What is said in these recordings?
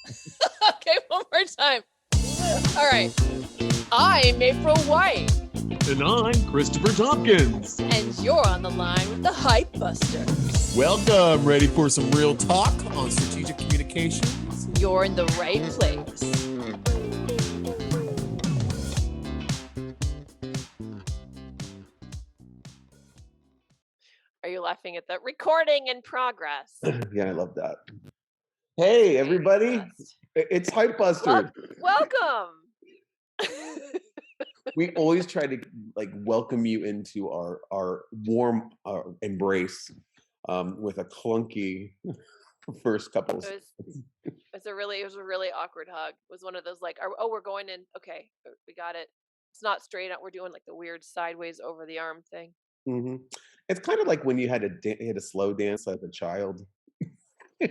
Okay, one more time. All right. I'm April White. And I'm Christopher Tompkins. And you're on the line with the Hype Busters. Welcome. Ready for some real talk on strategic communications? You're in the right place. Are you laughing at the recording in progress? Yeah, I love that. Hey, everybody. It's Hype Busters. Welcome. We always try to welcome you into our warm embrace with a clunky first couple. It was a really awkward hug. It was one of those we're going in. Okay, we got it. It's not straight out. We're doing like the weird sideways over the arm thing. Mm-hmm. It's kind of like when you had to slow dance as a child. I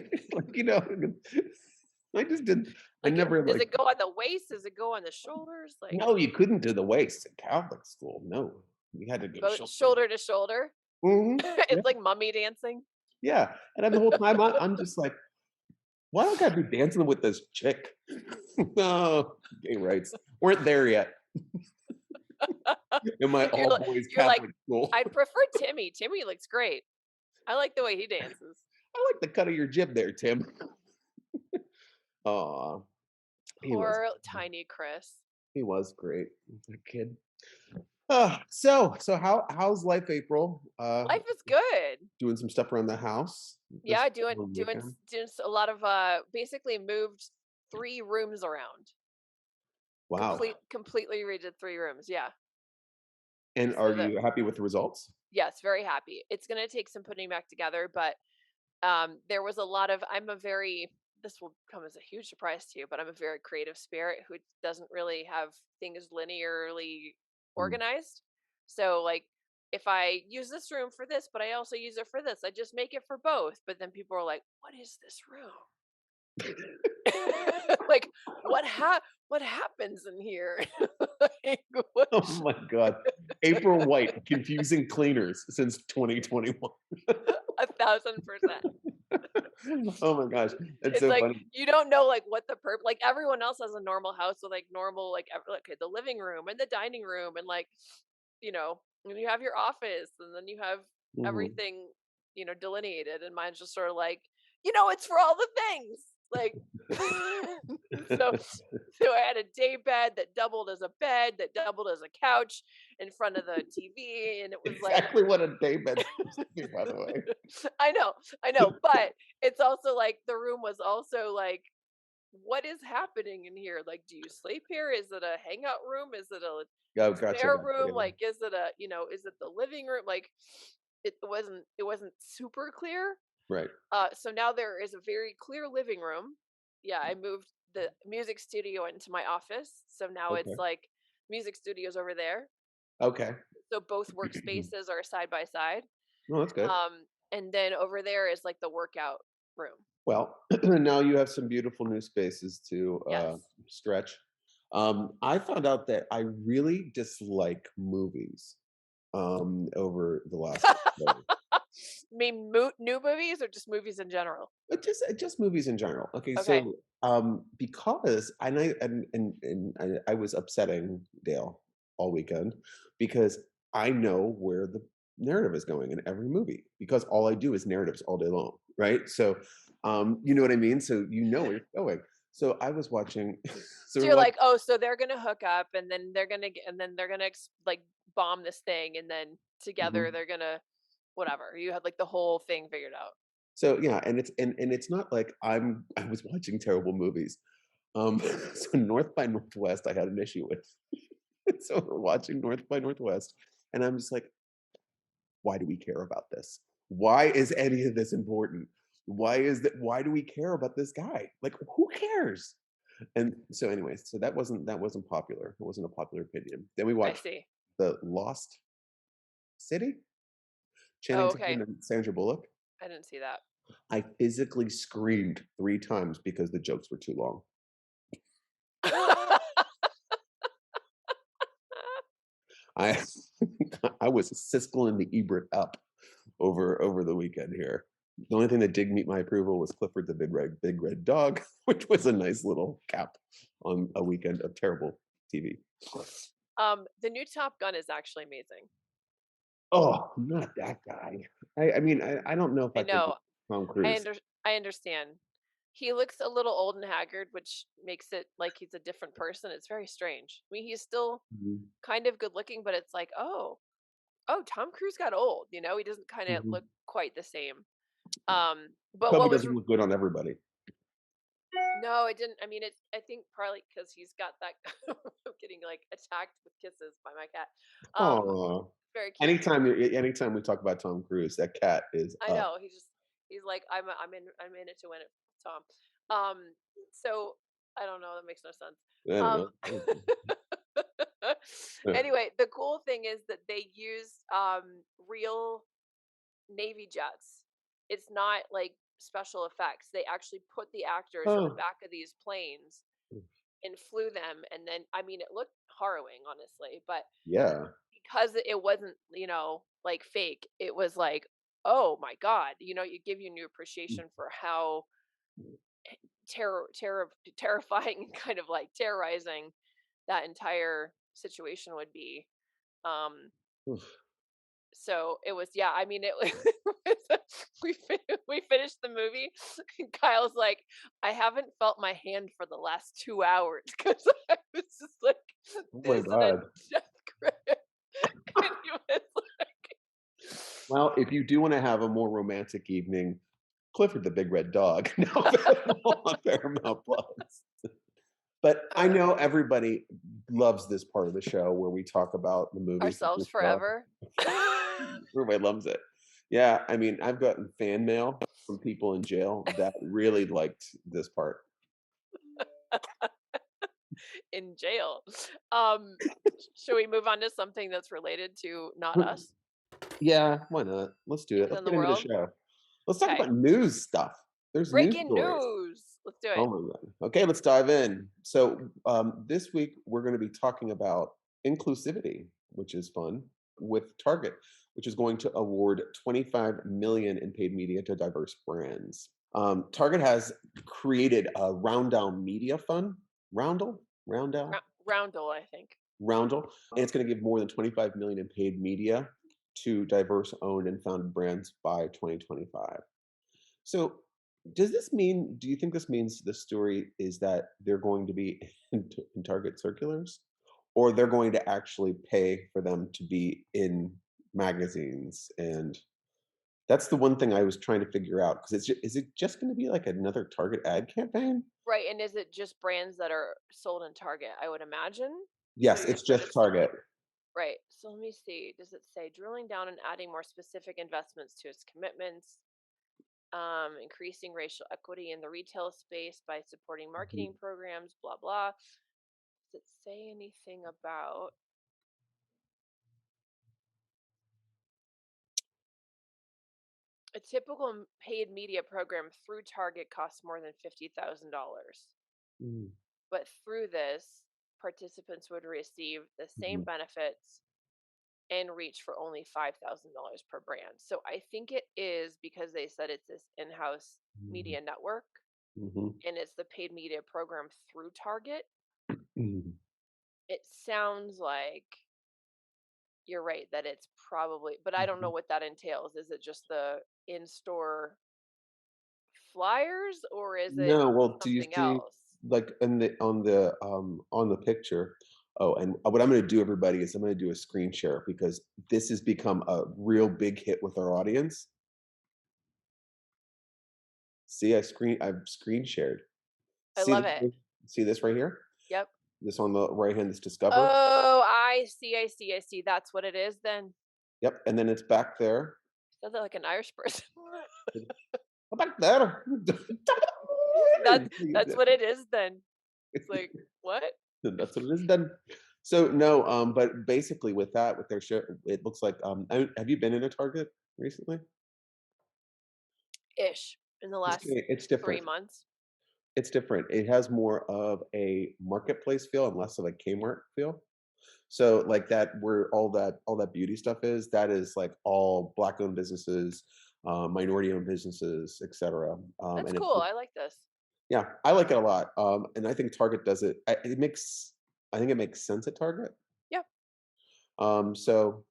just didn't. I never. Does it go on the waist? Does it go on the shoulders? No, you couldn't do the waist in Catholic school. No, you had to go shoulder to shoulder. Mm-hmm. It's like mummy dancing. Yeah, and the whole time I'm just like, why don't I be dancing with this chick? No, gay rights weren't there yet. In my all boys Catholic school, I'd prefer Timmy. Timmy looks great. I like the way he dances. I like the cut of your jib there, Tim. Aw. Poor tiny Chris. He was great. That kid. So how's life, April? Life is good. Doing some stuff around the house. Yeah, doing a lot of basically moved 3 rooms around. Wow. Completely redid 3 rooms, yeah. And are you happy with the results? Yes, very happy. It's gonna take some putting back together, but there was a lot of this will come as a huge surprise to you, but I'm a very creative spirit who doesn't really have things linearly organized. So like if I use this room for this, but I also use it for this, I just make it for both. But then people are like, what is this room? Like what happens in here? Oh my God. April White, confusing cleaners since 2021. 1,000%. Oh my gosh, it's so like funny. You don't know like what the like everyone else has a normal house with like normal the living room and the dining room and and you have your office and then you have everything delineated, and mine's just sort of like it's for all the things like so I had a day bed that doubled as a bed that doubled as a couch in front of the TV, and it was exactly what a day bed is, by the way. I know, but it's also like the room was also like, what is happening in here? Like, do you sleep here? Is it a hangout room? Is it a spare room? Like, is it is it the living room? Like, it wasn't super clear. Right. So now there is a very clear living room. Yeah, I moved the music studio into my office. So now it's like music studios over there. Okay. So both workspaces are side by side. Oh, that's good. And then over there is like the workout room. Well, now you have some beautiful new spaces to stretch. I found out that I really dislike movies over the last You mean new movies or just movies in general? Just movies in general. Okay. So because I was upsetting Dale all weekend because I know where the narrative is going in every movie because all I do is narratives all day long, right? So you know what I mean? So you know where it's going. So I was watching. So you're like, oh, so they're gonna hook up, and then they're gonna like bomb this thing, and then together they're gonna whatever. You had like the whole thing figured out. So yeah, and it's not like I was watching terrible movies. So North by Northwest I had an issue with. So we're watching North by Northwest, and I'm just like, why do we care about this? Why is any of this important? Why do we care about this guy? Like, who cares? And so anyways, so that wasn't popular. It wasn't a popular opinion. Then we watched The Lost City. Channing Tatum and Sandra Bullock. I didn't see that. I physically screamed 3 times because the jokes were too long. I was Siskel and the Ebert up over the weekend here. The only thing that did meet my approval was Clifford the Big Red Dog, which was a nice little cap on a weekend of terrible TV. The new Top Gun is actually amazing. Oh, not that guy. I mean, I don't know if I I could know. watch Tom I Cruise. under I understand. He looks a little old and haggard, which makes it like he's a different person. It's very strange. I mean, he's still Mhm, kind of good looking, but it's like, oh, Tom Cruise got old. He doesn't kind of look mhm. quite the same. He But probably what was doesn't look good on everybody. no, it didn't. I mean, it's I think probably because he's got that. I'm getting like attacked with kisses by my cat. Um, Oh, very cute. anytime we talk about Tom Cruise, that cat is I up. know. He's like I'm in it to win it, Tom. Um, so I don't know. That makes no sense. I don't Um, know. anyway, the cool thing is that they use real Navy jets. It's not like special effects. They actually put the actors in the Oh, back of these planes and flew them, and then I mean, it looked harrowing, honestly, but yeah. because it wasn't, like fake, it was like, oh my god, you give you new appreciation for how terrifying and kind of like terrorizing that entire situation would be. Um, Oof. so it was, yeah. I mean, it was, we finished the movie. And Kyle's like, I haven't felt my hand for the last 2 hours because I was just like Oh my this in a god. death grip, and he was like, Well, if you do wanna have a more romantic evening, Clifford the Big Red Dog, now available on Paramount Plus. But I uh, know everybody loves this part of the show where we talk about the movies that we ourselves saw. forever. Everybody loves it. Yeah, I mean, I've gotten fan mail from people in jail that really liked this part. In jail. Um, should we move on to something that's related to not Hmm, us, yeah, why not? Let's do it. things Let's in the get into the world? show. Let's talk Okay. about news stuff. There's news Breaking stories. news. Let's do Oh it. my god. Okay, let's dive in. So this week we're going to be talking about inclusivity, which is fun, with Target, which is going to award 25 million in paid media to diverse brands. Target has created a Roundown Media Fund, Roundel, Roundel, I think. Roundel, and it's going to give more than 25 million in paid media to diverse owned and founded brands by 2025. So, do you think this means the story is that they're going to be in Target circulars, or they're going to actually pay for them to be in magazines? And that's the one thing I was trying to figure out because is it just going to be like another Target ad campaign? Right, and is it just brands that are sold in Target, I would imagine? So Yes, you it's said just it's Target. right. So let me see. Does it say drilling down and adding more specific investments to its commitments? Increasing racial equity in the retail space by supporting Mhm. marketing programs, blah blah. Does it say anything about a typical paid media program through Target costs more than $50,000? Mm, But through this, participants would receive the same mhm, benefits and reach for only $5,000 per brand. So I think it is because they said it's this in-house mhm, media network mhm, and it's the paid media program through Target. mhm, It sounds like you're right that it's probably, but I don't know mhm. what that entails. Is it just the in-store flyers or is it No, well, do you something see, else? like, in the on the picture. Oh, and what I'm gonna do, everybody, is I'm gonna do a screen share because this has become a real big hit with our audience. See, I've screen shared. I See love this it. see this right here? Yep. This on the right hand is Discover. Oh, I see. That's what it is then. Yep, and then it's back there. Sounds like an Irish person. Go back there. That's what it is then. It's like, what? That's what it is then. So no, but basically with that, with their show, it looks like have you been in a Target recently? Ish in the last It's 3 different. months. It's different. It has more of a marketplace feel and less of a Kmart feel. So like that, where all that beauty stuff is, that is like all black owned businesses. minority-owned businesses, etc. That's And cool. I like this. yeah, I like it a lot. And I think Target does it. I think it makes sense at Target. Yeah, So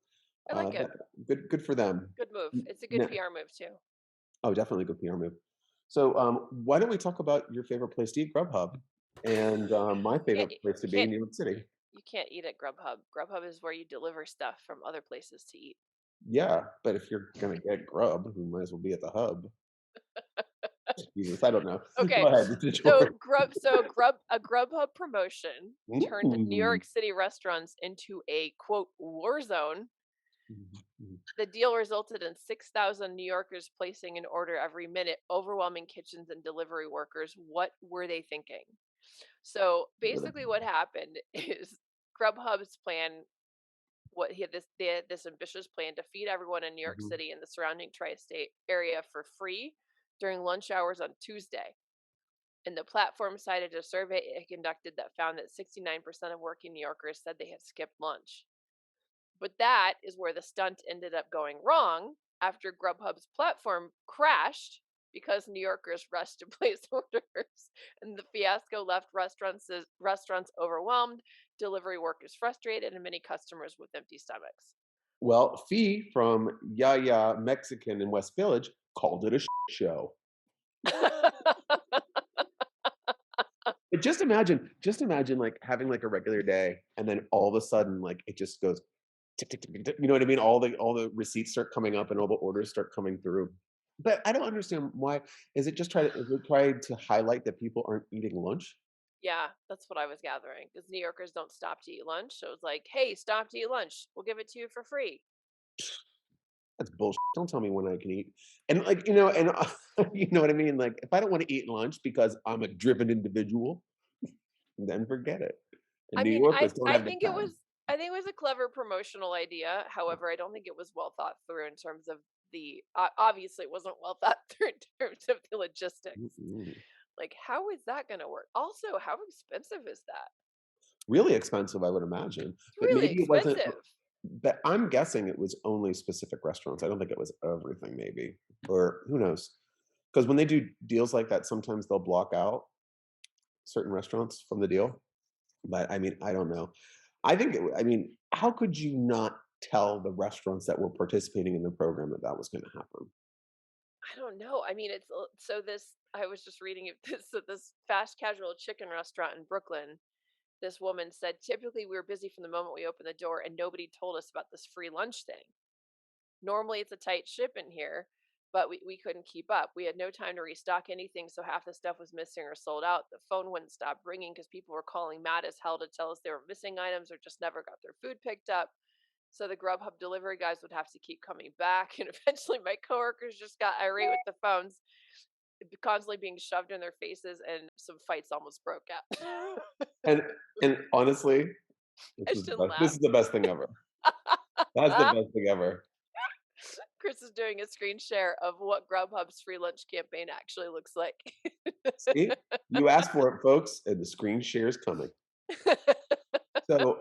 I like it. that, good for them. Good move. It's a good Yeah. PR move too. Oh, definitely a good PR move. So why don't we talk about your favorite place to eat, Grubhub, and my Can't favorite place to be, can't New York City. you can't eat at Grubhub. Grubhub is where you deliver stuff from other places to eat. Yeah, but if you're gonna get grub, you might as well be at the hub. Jesus, I don't know. Okay. Go ahead, it's yours. A Grubhub promotion turned New Mm. York City restaurants into a quote war zone. Mhm. The deal resulted in 6,000 New Yorkers placing an order every minute, overwhelming kitchens and delivery workers. What were they thinking? So basically, what happened is Grubhub's plan. What he had they had this ambitious plan to feed everyone in New York Mhm. City and the surrounding tri-state area for free during lunch hours on Tuesday. And the platform cited a survey it conducted that found that 69% of working New Yorkers said they had skipped lunch. But that is where the stunt ended up going wrong after Grubhub's platform crashed because New Yorkers rushed to place orders. And the fiasco left restaurants overwhelmed, delivery workers frustrated, and many customers with empty stomachs. Well, Fee from Ya Mexican in West Village called it a show. But just imagine like having like a regular day, and then all of a sudden, like it just goes tick, tick, tick, tick, tick, you know what I mean? All the receipts start coming up and all the orders start coming through. But I don't understand why. Is it trying to highlight that people aren't eating lunch? Yeah, that's what I was gathering. Because New Yorkers don't stop to eat lunch. So it was like, hey, stop to eat lunch. We'll give it to you for free. That's bullshit. Don't tell me when I can eat. And like, and you know what I mean? Like if I don't want to eat lunch because I'm a driven individual, then forget it. And I New mean, Yorkers don't I have the think it time. was I think it was a clever promotional idea. However, I don't think it was well thought through in terms of obviously it wasn't well thought through in terms of the logistics. Mm-mm. Like, how is that going to work? Also, how expensive is that? Really expensive, I would imagine. It's But really maybe it wasn't. expensive. But I'm guessing it was only specific restaurants. I don't think it was everything, maybe, or who knows? Because when they do deals like that, sometimes they'll block out certain restaurants from the deal. But I mean, I don't know. I mean, how could you not tell the restaurants that were participating in the program that that was going to happen? I don't know. I mean, so this. I was just reading it. This fast casual chicken restaurant in Brooklyn. This woman said, typically we were busy from the moment we opened the door, and nobody told us about this free lunch thing. Normally, it's a tight ship in here, but we couldn't keep up. We had no time to restock anything, so half the stuff was missing or sold out. The phone wouldn't stop ringing because people were calling mad as hell to tell us they were missing items or just never got their food picked up. So the Grubhub delivery guys would have to keep coming back, and eventually my coworkers just got irate with the phones, constantly being shoved in their faces, and some fights almost broke out. And honestly, I shouldn't this laugh. is the best thing ever. That's the best thing ever. Chris is doing a screen share of what Grubhub's free lunch campaign actually looks like. See, you asked for it, folks, and the screen share is coming. So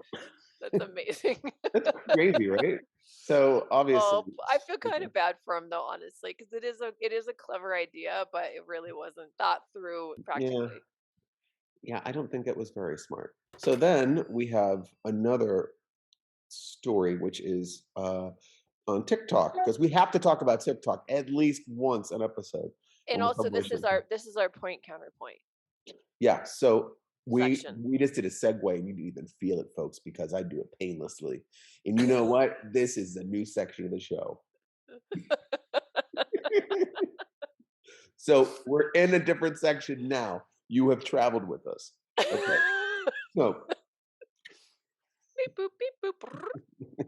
That's amazing. that's crazy, right? So obviously, Oh, I feel kind of bad for him though, honestly, because it is a clever idea, but it really wasn't thought through yeah, practically. yeah, I don't think it was very smart. So then we have another story, which is on TikTok, because we have to talk about TikTok at least once an episode And when we're also, publishing. this is our point counterpoint Yeah, so section. we just did a segue, and you didn't even feel it, folks, because I do it painlessly. And you know what? This is a new section of the show. So we're in a different section now. You have traveled with us. Okay. So Beep boop beep boop. Brrr.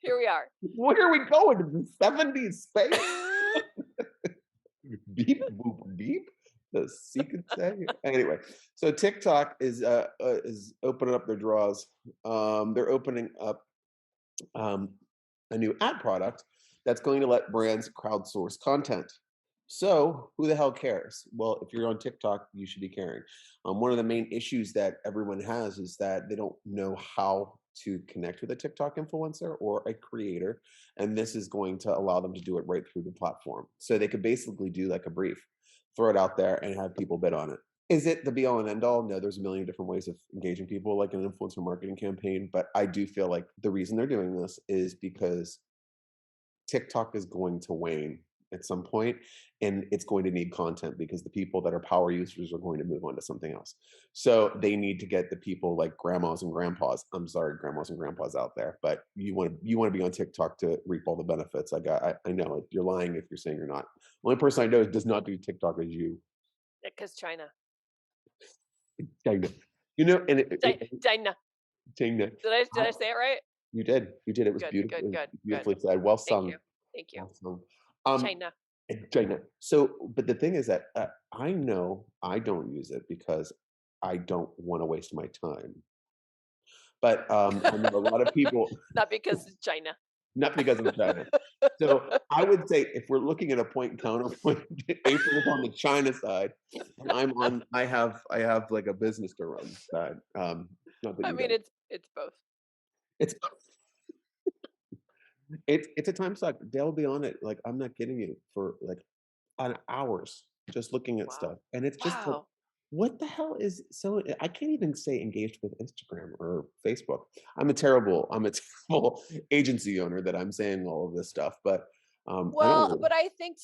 Here we are. where are we going? To the 70s space? Beep boop beep. The secret say. Anyway, so TikTok is opening up their draws. They're opening up um, a new ad product that's going to let brands crowdsource content. So who the hell cares? Well, if you're on TikTok, you should be caring. One of the main issues that everyone has is that they don't know how to connect with a TikTok influencer or a creator, and this is going to allow them to do it right through the platform. So they could basically do like a brief, throw it out there, and have people bid on it. Is it the be all and end all? No, there's a million different ways of engaging people, like an influencer marketing campaign. But I do feel like the reason they're doing this is because TikTok is going to wane at some point, and it's going to need content because the people that are power users are going to move on to something else. So they need to get the people like grandmas and grandpas. I'm sorry, grandmas and grandpas out there, but you want to be on TikTok to reap all the benefits. I know it. You're lying if you're saying you're not. The only person I know that does not do TikTok is you. Because China. China. You know, and China. China. Did I say it right? You did. You did. It was Good, beautiful. good, It was good, good. beautifully said. Well Thank sung. you. Thank you. Well sung. Um, China. China. So, but the thing is that I know I don't use it because I don't want to waste my time. But I know a lot of people, Not because it's China. not because of China. So I would say if we're looking at a point and counterpoint, April's on the China side, and I have like a business to run side. Not that I you mean, don't. it's both. It's it's a time suck. They'll be on it. Like I'm not kidding you for like on hours just looking at Wow. stuff, and it's just like, Wow. what the hell is so? I can't even say engaged with Instagram or Facebook. I'm a terrible agency owner that I'm saying all of this stuff, but I don't Well, really. but I think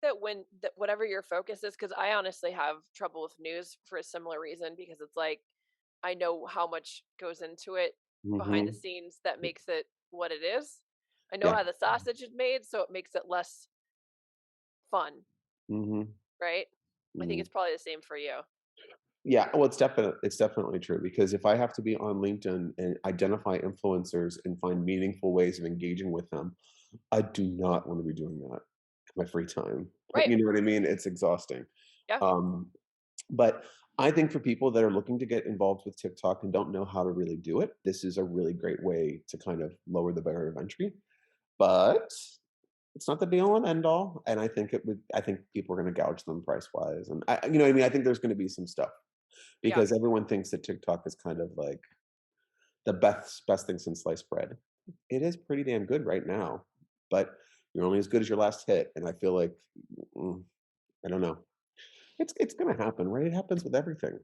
that when that whatever your focus is, because I honestly have trouble with news for a similar reason, because it's like I know how much goes into it behind the Hmm. scenes that makes it what it is. I know Yeah. how the sausage is made, so it makes it less fun, Hmm. right? I think Hmm. it's probably the same for you. Yeah, well, it's definitely true because if I have to be on LinkedIn and identify influencers and find meaningful ways of engaging with them, I do not want to be doing that in my free time. Right. You know what I mean? It's exhausting. Yeah. Um, but I think for people that are looking to get involved with TikTok and don't know how to really do it, this is a really great way to kind of lower the barrier of entry. But it's not the be all and end all. And I think people are going to gouge them price wise. And you know what I mean? I think there's going to be some stuff Yeah. because everyone thinks that TikTok is kind of like the best thing since sliced bread. It is pretty damn good right now, but you're only as good as your last hit. And I feel like mm, I don't know. It's gonna happen, right? It happens with everything.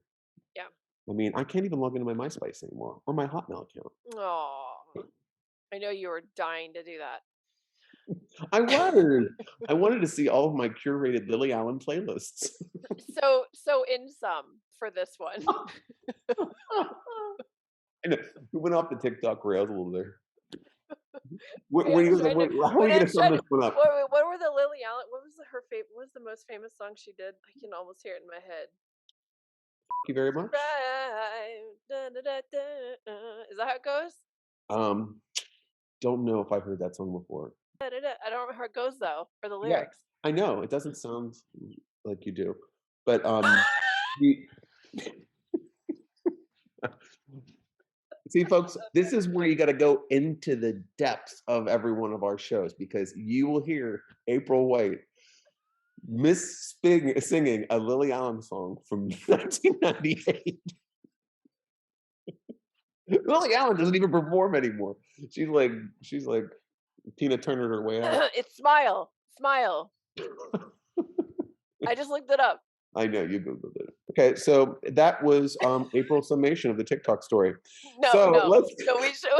Yeah. I mean, I can't even log into my MySpace anymore or my Hotmail account. Oh, I know you were dying to do that. I was. I wanted to see all of my curated Lily Allen playlists. So in sum, for this one, I know. We went off the TikTok rails a little there. Rand's trying to How are we gonna Rand's sum trying this to one up? what were the Lily Allen? What was what was the most famous song she did? I can almost hear it in my head. Thank you very much. Right. Da, da, da, da, is that how it goes? Um, don't know if I've heard that song before. Da, da, da. I don't remember how it goes though, or the Yeah, lyrics. I know it doesn't sound like you do, but the see, folks, this is where you got to go into the depths of every one of our shows because you will hear April White singing a Lily Allen song from 1998. Lily Allen doesn't even perform anymore. She's like Tina Turner her way out. It's Smile. Smile. I just looked it up. I know you googled it. Okay, so that was April's summation of the TikTok story. No, So no. let's. No, we should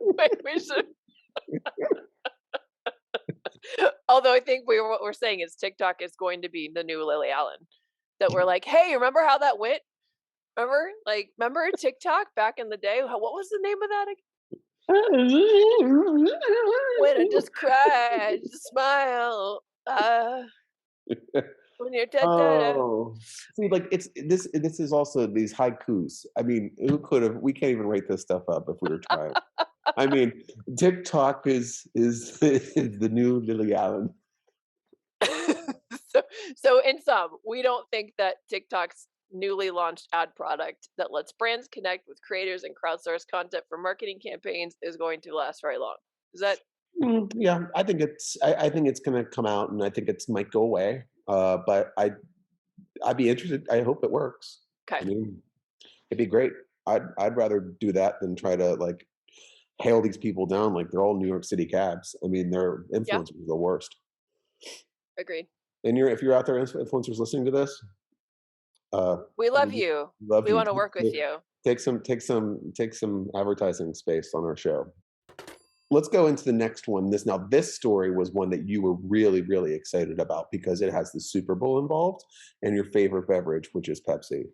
wait, we should although I think what we're saying is TikTok is going to be the new Lily Allen. That we're like, hey, remember how that went? Remember? Like, remember TikTok back in the day? What was the name of that again? When I just cry, just smile. When you're da da da. Oh, see, like it's this. This is also these haikus. I mean, who could have? We can't even rate this stuff up if we were trying. I mean, TikTok is is the new Lily Allen. so, so in sum, we don't think that TikTok's newly launched ad product that lets brands connect with creators and crowdsource content for marketing campaigns is going to last very long. Is that Yeah, I think it's. I think it's gonna come out, and I think it might go away. But I'd be interested. I hope it works. okay? I mean, it'd be great. I'd rather do that than try to like hail these people down like they're all New York City cabs. I mean, their Yeah, influencers are the worst. agreed. And if you're out there, influencers listening to this, uh, We love we you. love We you. want to work with you. Take some advertising space on our show. Let's go into the next one. This story was one that you were really, really excited about because it has the Super Bowl involved and your favorite beverage, which is Pepsi.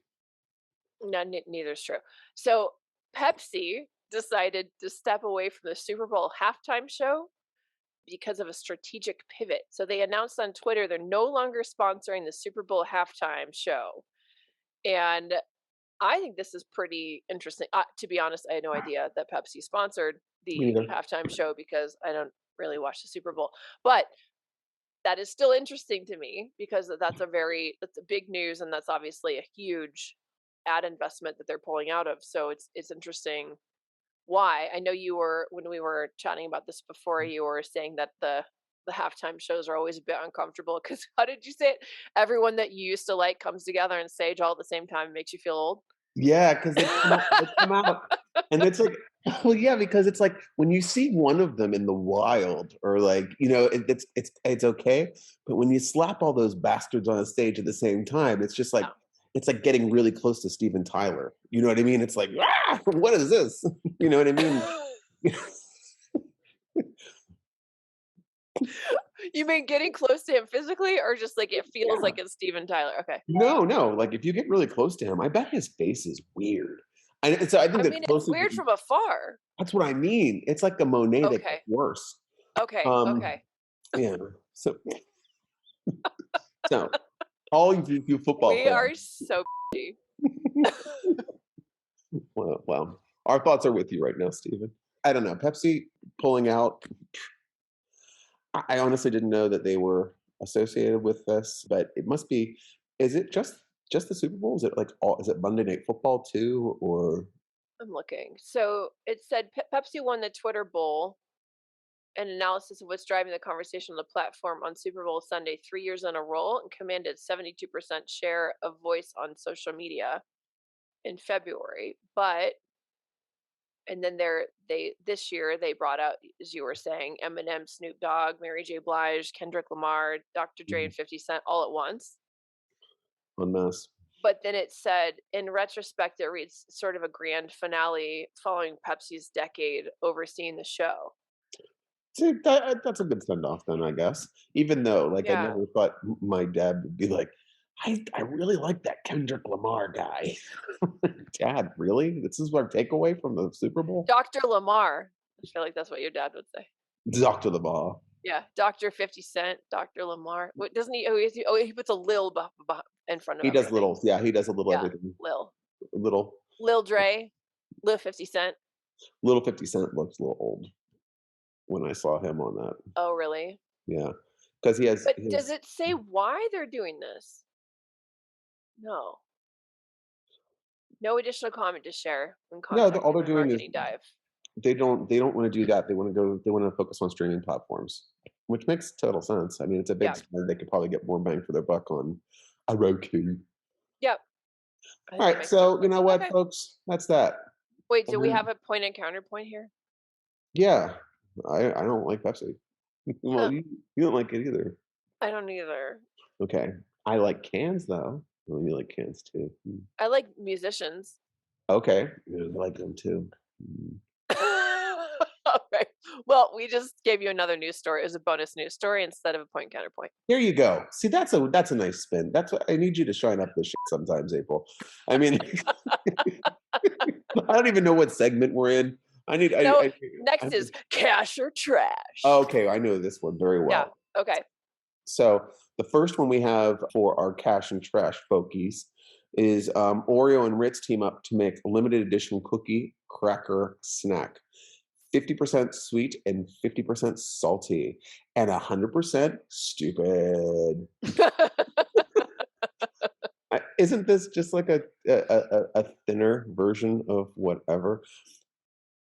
No, neither's true. So Pepsi decided to step away from the Super Bowl halftime show because of a strategic pivot. So they announced on Twitter they're no longer sponsoring the Super Bowl halftime show. And I think this is pretty interesting. To be honest, I had no idea that Pepsi sponsored Me the neither. halftime show because I don't really watch the Super Bowl. But that is still interesting to me because that's a big news, and that's obviously a huge ad investment that they're pulling out of. So it's interesting why. I know you were when we were chatting about this before, you were saying that the halftime shows are always a bit uncomfortable because how did you say it? Everyone that you used to like comes together on stage all at the same time. It makes you feel old. Yeah, because they come out, and it's like, well, yeah, because it's like when you see one of them in the wild, or like it's okay, but when you slap all those bastards on a stage at the same time, Yeah. it's like getting really close to Steven Tyler. You know what I mean? It's like, ah, what is this? You know what I mean? You mean getting close to him physically, or just like it feels Yeah. like it's Steven Tyler? Okay. No, no. Like if you get really close to him, I bet his face is weird. And so I think I the mean, it's closer weird from afar. that's what I mean. It's like a Monet that gets Okay. worse. Okay. Um, Okay. yeah. So all you football We fans, are so well, our thoughts are with you right now, Stephen. I don't know. Pepsi pulling out. I honestly didn't know that they were associated with this, but it must be. Is it just the Super Bowl? Is it like all? Is it Monday Night Football too, or I'm looking. So it said Pepsi won the Twitter Bowl, an analysis of what's driving the conversation on the platform on Super Bowl Sunday 3 years in a row and commanded 72% share of voice on social media in February. But and then they this year they brought out, as you were saying, Eminem, Snoop Dogg, Mary J. Blige, Kendrick Lamar, Dr. Dre, Mhm. and 50 Cent all at once. en masse? But then it said, in retrospect, it reads sort of a grand finale following Pepsi's decade overseeing the show. See, that's a good send off then, I guess. Even though, like, I Yeah. never thought my dad would be like, I really like that Kendrick Lamar guy. Dad, really? This is our takeaway from the Super Bowl? Dr. Lamar. I feel like that's what your dad would say. Doctor Lamar. Yeah. Dr. 50 Cent, Dr. Lamar. What doesn't he? He puts a Lil in front of He does everything. little, yeah, he does a little Yeah. everything. Lil. Little, Lil Dre, Lil 50 Cent. little 50 Cent looks a little old when I saw him on that. Oh, really? Yeah, because he has But does his. it say why they're doing this? No. No additional comment to share when No, all contacting they're my doing is marketing dive. they don't want to do that. They want to focus on streaming platforms, which makes total sense. I mean, it's a big Yeah. spend. They could probably get more bang for their buck on a Roku. Yep. I All think that right, makes sense. so you know what, Okay. folks, that's that. Wait, do we And have a point and counterpoint here? yeah, I don't like Pepsi. Well, Huh. you don't like it either. I don't either. Okay, I like cans though. Well, you like cans too. I like musicians. Okay, yeah, I like them too. Mm. All right. Well, we just gave you another news story. It was a bonus news story instead of a point counterpoint. There you go. See, that's a nice spin. That's what I need you to shine up this shit sometimes, April. I mean, I don't even know what segment we're in. I need. No, I next is cash or trash. okay, I know this one very Yeah. well. Okay. So the first one we have for our cash and trash folkies is Oreo and Ritz team up to make a limited edition cookie cracker snack. 50% sweet and 50% salty and 100% stupid. Isn't this just like a thinner version of whatever?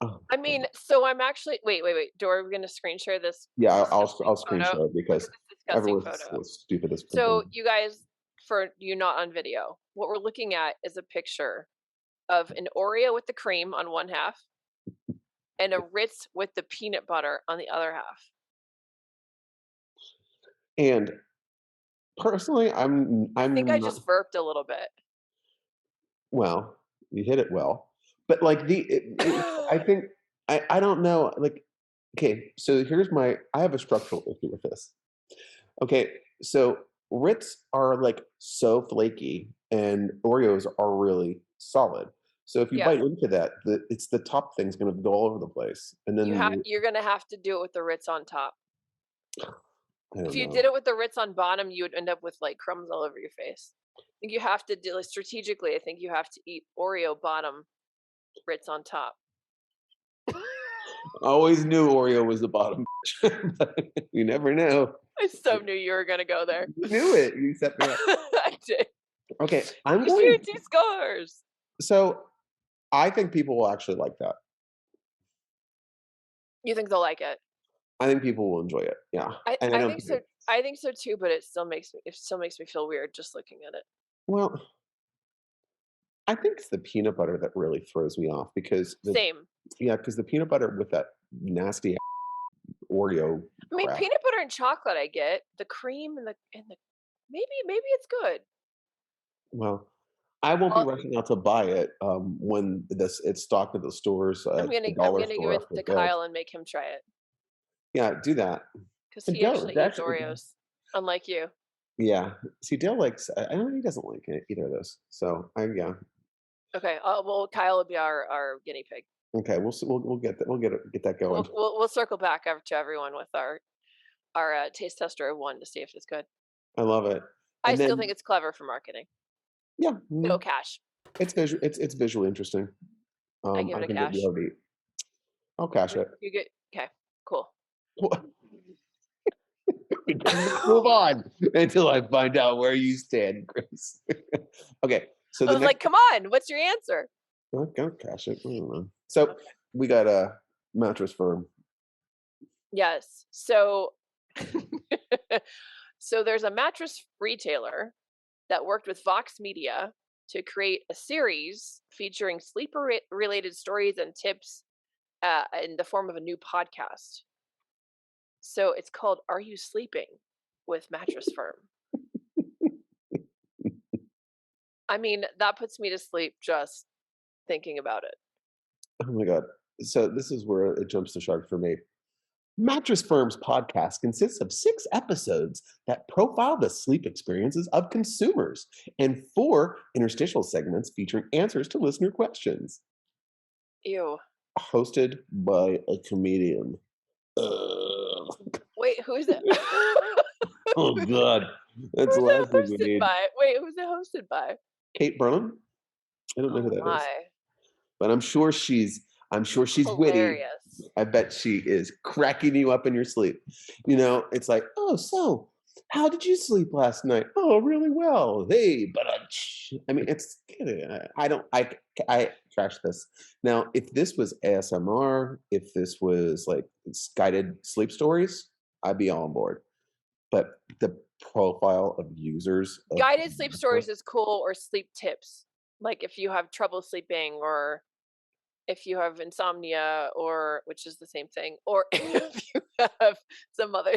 Oh, I mean, so I'm actually wait. Do we gonna screen share this yeah, disgusting I'll screen photo? share it Look because at this disgusting everyone's photo. so stupid as So something. you guys, for you not on video, what we're looking at is a picture of an Oreo with the cream on one half and a Ritz with the peanut butter on the other half. And personally, I think I I'm not just burped a little bit. well, you hit it well. But like I think I don't know. Like, okay, so here's my I have a structural issue with this. Okay, so Ritz are like so flaky, and Oreos are really solid. So if you Yeah. bite into that, it's the top thing's going to go all over the place, and then You're gonna have to do it with the Ritz on top. I If don't you know. did it with the Ritz on bottom, you would end up with, like, crumbs all over your face. I think you have to do like, strategically, I think you have to eat Oreo bottom, Ritz on top. I always knew Oreo was the bottom, but you never know. I so knew you were gonna go there. You knew it. You set me up. I did. Okay, I'm You going. shoot 2 scores. So I think people will actually like that. You think they'll like it? I think people will enjoy it. Yeah, I and I I don't think think so I think so too, but it still makes me feel weird just looking at it. well, I think it's the peanut butter that really throws me off because Same. the peanut butter with that nasty Oreo I mean, crap. peanut butter and chocolate I get. The cream and the maybe it's good. Well, I won't be I'll rushing out to buy it when it's stocked at the stores at the I'm dollar gonna give store it after to it goes. Kyle and make him try it Yeah, do that. because And he Dale, actually eats Oreos, unlike you. yeah. See, Dale likes. I know he doesn't like it, either of those. So yeah. Okay, well, Kyle will be our guinea pig. Okay, we'll get that. We'll get that going. We'll circle back over to everyone with our taste tester of 1 to see if it's good. I love it. I And still then think it's clever for marketing. yeah, No cash. it's visually interesting. I give I it a think it'd be cash. hard to eat. I'll cash it. You get okay, cool. We cannot move on until I find out where you stand, Chris. Okay, so I the was next like, "Come on, what's your answer?" I'm gonna cash it. I don't know. So Okay. we got a Mattress Firm. Yes. So so there's a mattress retailer that worked with Vox Media to create a series featuring related stories and tips in the form of a new podcast. So it's called Are You Sleeping with Mattress Firm? I mean, that puts me to sleep just thinking about it. Oh my god. So this is where it jumps the shark for me. Mattress Firm's podcast consists of 6 episodes that profile the sleep experiences of consumers and 4 interstitial segments featuring answers to listener questions. Ew. Hosted by a comedian. Ugh. Wait, who's it? Oh god. That's the Who's it last thing we hosted need. by? Wait, who's it hosted by? Kate Burnham? I don't know who Oh that is. my. But I'm sure she's witty. Hilarious. I bet she is cracking you up in your sleep. It's like, oh, so how did you sleep last night? Oh, really well. Hey, but I mean, it's I don't I trash this. Now, if this was ASMR, if this was like guided sleep stories, I'd be all on board. But the profile of users of Guided sleep stories is cool, or sleep tips. Like if you have trouble sleeping, or if you have insomnia, or which is the same thing, or if you have some other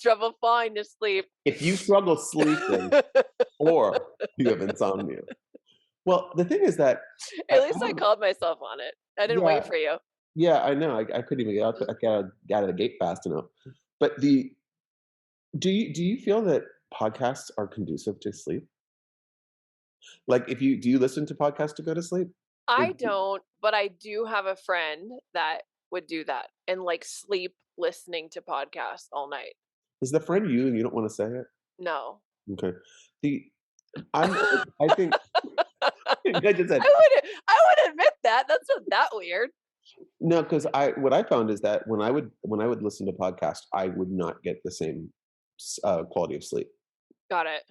trouble falling to sleep. if you struggle sleeping or you have insomnia. Well, the thing is that At I least I don't. called myself on it. I didn't wait Yeah, for you. yeah, I know. I couldn't even get out of the gate fast enough. But do you feel that podcasts are conducive to sleep? Like, if you do you listen to podcasts to go to sleep? Or I don't, but I do have a friend that would do that and like sleep listening to podcasts all night. is the friend you and you don't want to say it? No. Okay. The I'm I think I just said I would admit that. That's not that weird. no, because what I found is that when I would listen to podcasts, I would not get the same quality of sleep. Got it.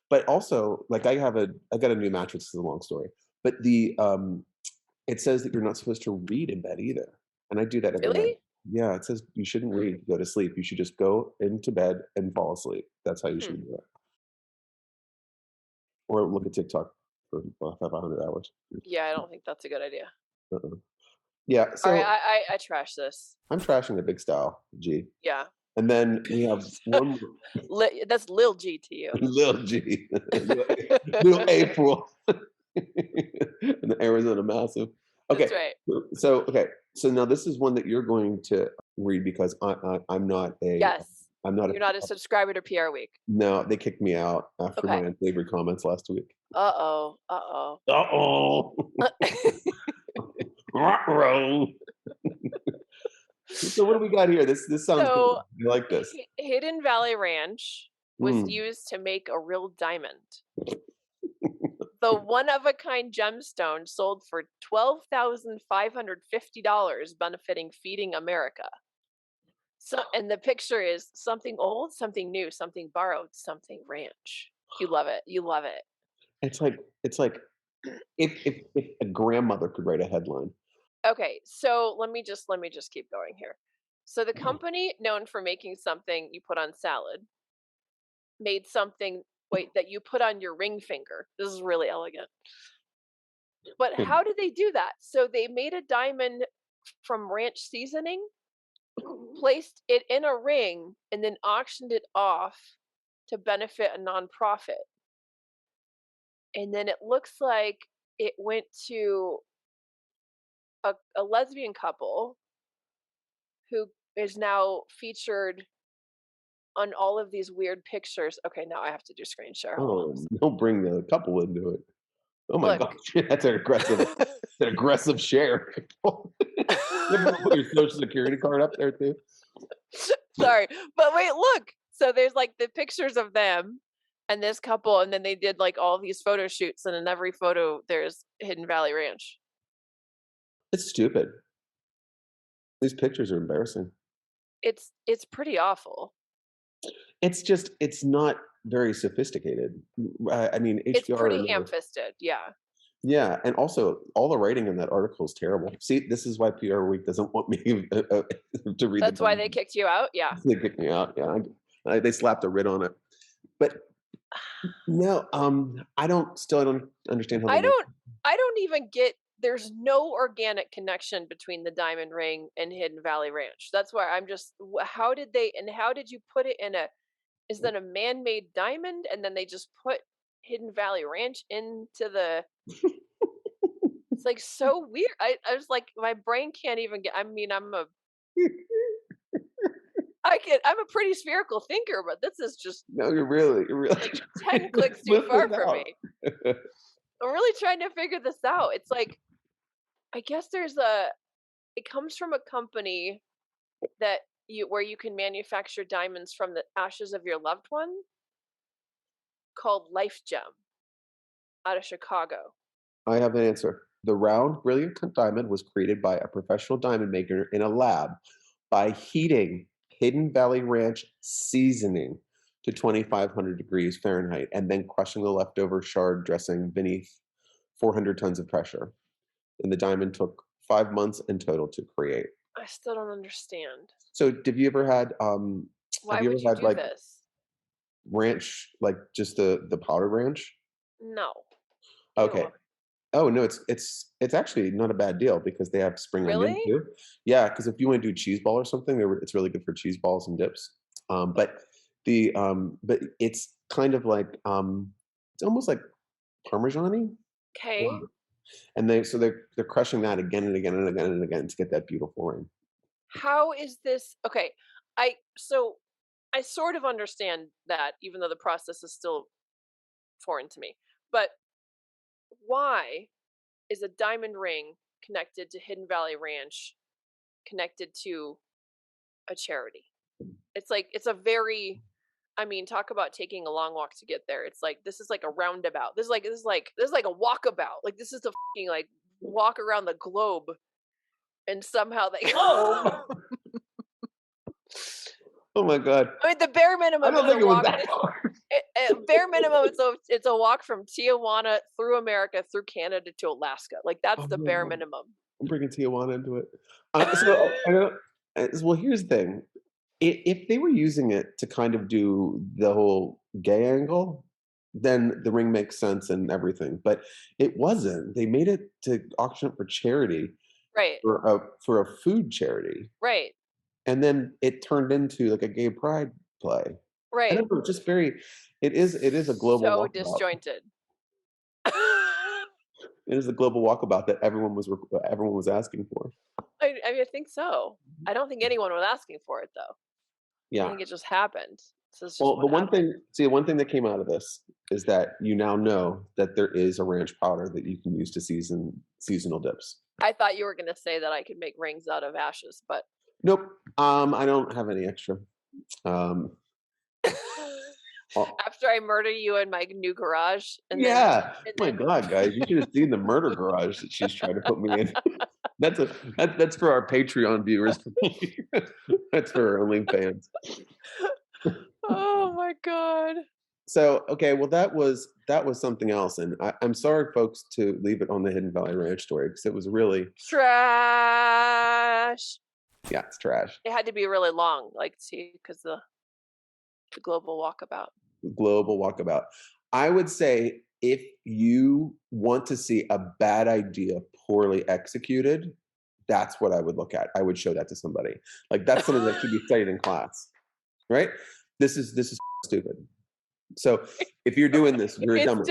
But also, like I got a new mattress. This is a long story, but it says that you're not supposed to read in bed either, and I do that every night. Really? Yeah, it says you shouldn't read to go to sleep. You should just go into bed and fall asleep. That's how you Hmm. should do it, or look at TikTok. for 500 hours. Yeah, I don't think that's a good idea. Uh-uh. Yeah, All right, so I trash this. I'm trashing the big style, G. Yeah. And then we have one more That's Lil G to you. little G, little April, and the Arizona Massive. That's Okay, right. okay, so now this is one that you're going to read because I'm not a Yes. I'm not a You're not a subscriber to PR Week. no. They kicked me out after my Okay. unsavory comments last week. Uh-oh. Uh-oh. Uh-oh. Ruh-roh. So what do we got here? This sounds good. So, I like this. Hidden Valley Ranch was Mm. used to make a real diamond. The one-of-a-kind gemstone sold for $12,550, benefiting Feeding America. So, and the picture is something old, something new, something borrowed, something ranch. You love it. You love it. It's like if a grandmother could write a headline. Okay, so let me just keep going here. So the company known for making something you put on salad made something that you put on your ring finger. This is really elegant. But how did they do that? So they made a diamond from ranch seasoning, placed it in a ring, and then auctioned it off to benefit a nonprofit. And then it looks like it went to a lesbian couple who is now featured on all of these weird pictures. Okay, now I have to do screen share. Hold on. Oh, don't bring the couple into it. Oh my Look. gosh, that's an aggressive share. Everyone put their social security card up there too. Sorry. But wait, look. So there's like the pictures of them and this couple, and then they did like all these photo shoots, and in every photo there's Hidden Valley Ranch. It's stupid. These pictures are embarrassing. It's pretty awful. It's not very sophisticated. I mean, It's HBR pretty never. ham-fisted, yeah. Yeah, and also all the writing in that article is terrible. See, this is why PR Week doesn't want me to read the That's why they content. kicked you out? Yeah. They kicked me out. Yeah, they slapped a writ on it. But no, I don't understand how they I make. don't I don't even get there's no organic connection between the diamond ring and Hidden Valley Ranch. That's why I'm just how did they and how did you put it in a is that a man-made diamond and then they just put Hidden Valley Ranch into the it's like so weird. I was like my brain can't even get I mean I'm a pretty spherical thinker, but this is just No, you're really like trying 10 to clicks too flip far this for out. me. I'm really trying to figure this out. It's like I guess it comes from a company that you where you can manufacture diamonds from the ashes of your loved one called Life Gem out of Chicago. I have an answer. The round, brilliant diamond was created by a professional diamond maker in a lab by heating Hidden Valley Ranch seasoning to 2,500 degrees Fahrenheit and then crushing the leftover shard dressing beneath 400 tons of pressure. And the diamond took 5 months in total to create. I still don't understand. So, have Why you would you ever had do like this? ranch, like just the powdered ranch? No. Okay. Ew. Oh, no, it's actually not a bad deal because they have spring onion Really? too. Yeah, because if you wanna do cheese ball or something, it's really good for cheese balls and dips. But it's kind of like, it's almost like parmesan-y, or Okay. and they're crushing that again and again and again and again to get that beautiful ring. How is this okay? So I sort of understand that even though the process is still foreign to me. But why is a diamond ring connected to Hidden Valley Ranch connected to a charity? It's like it's a very I mean, talk about taking a long walk to get there. It's like this is like a roundabout. This is like a walkabout. Like this is the fucking like walk around the globe and somehow they Oh! Oh my god. I mean the bare I minimum don't is a think it was walk that far. bare minimum it's a walk from Tijuana through America through Canada to Alaska. Like that's Oh the my bare god. minimum. I'm bringing Tijuana into it. I don't well, here's the thing. If they were using it to kind of do the whole gay angle, then the ring makes sense and everything. But it wasn't. They made it to auction it for charity, Right. for a food charity, Right. and then it turned into like a gay pride play. I Right. don't know, just very. It is a global So walkabout. disjointed. It is a global walkabout that everyone was asking for. I mean, I think so. I don't think anyone was asking for it though. I Yeah. think it just happened. This is just Well, what happened. the one thing that came out of this is that you now know that there is a ranch powder that you can use to season seasonal dips. I thought you were gonna say that I could make rings out of ashes, but Nope. I don't have any extra. Um, oh, after I murder you in my new garage, yeah. and My then God, guys, you should have seen the murder garage that she's trying to put me in. That's for our Patreon viewers. That's for our OnlyFans. oh my god. So okay, well that was something else, and I'm sorry, folks, to leave it on the Hidden Valley Ranch story because it was really Trash. yeah, it's trash. It had to be really long, like see, because the global walkabout. Global walkabout. I would say if you want to see a bad idea poorly executed, that's what I would look at. I would show that to somebody. Like that's something that should be studied in class, right? This is stupid. So if you're doing this, you're a dumber.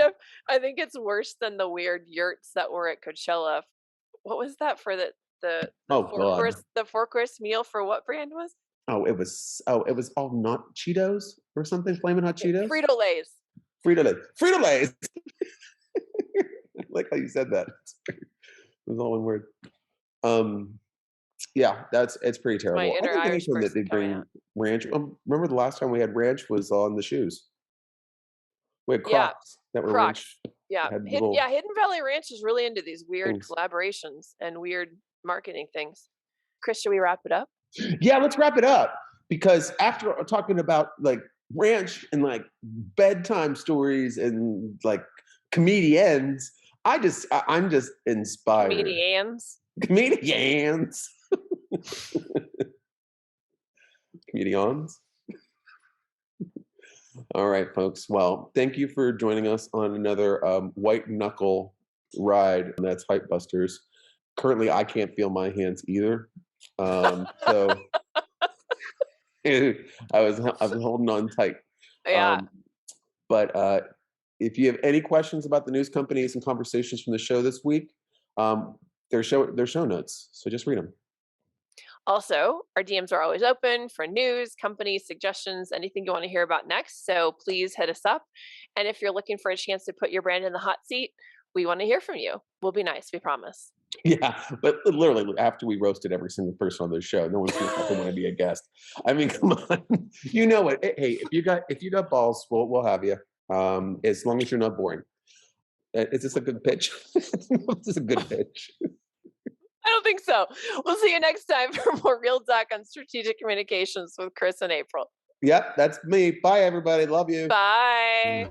I think it's worse than the weird yurts that were at Coachella. What was that for the Oh God. four course meal for what brand was It was all not Cheetos or something, Flamin' Hot it? Cheetos? Frito Lay's. Frito-Lay. Frito-Lays. I like how you said that. It was all one word. Yeah, it's pretty My terrible. I inner think Irish anything that person they coming bring out. ranch. Remember the last time we had ranch was on the shoes. We had Yeah, Crocs that were ranch. Crocs. Yeah, Had little Hidden Valley Ranch is really into these weird things. collaborations and weird marketing things. Chris, should we wrap it up? Yeah, let's wrap it up because after talking about like ranch and like bedtime stories and like comedians, I'm just inspired. Comedians. Comedians. Comedians. All right, folks. Well, thank you for joining us on another white knuckle ride. And that's Hype Busters. Currently, I can't feel my hands either. So I've been holding on tight. Yeah. But if you have any questions about the news companies and conversations from the show this week, they're show notes. So just read them. Also, our DMs are always open for news, companies, suggestions, anything you want to hear about next. So please hit us up. And if you're looking for a chance to put your brand in the hot seat, we want to hear from you. We'll be nice, we promise. Yeah, but literally after we roasted every single person on the show, no one's going to want to be a guest. I mean, come on, you know it. Hey, if you got balls, we'll have you. As long as you're not boring. Is this a good pitch? Is this a good pitch? I don't think so. We'll see you next time for more real talk on strategic communications with Chris and April. Yep, that's me. Bye, everybody. Love you. Bye.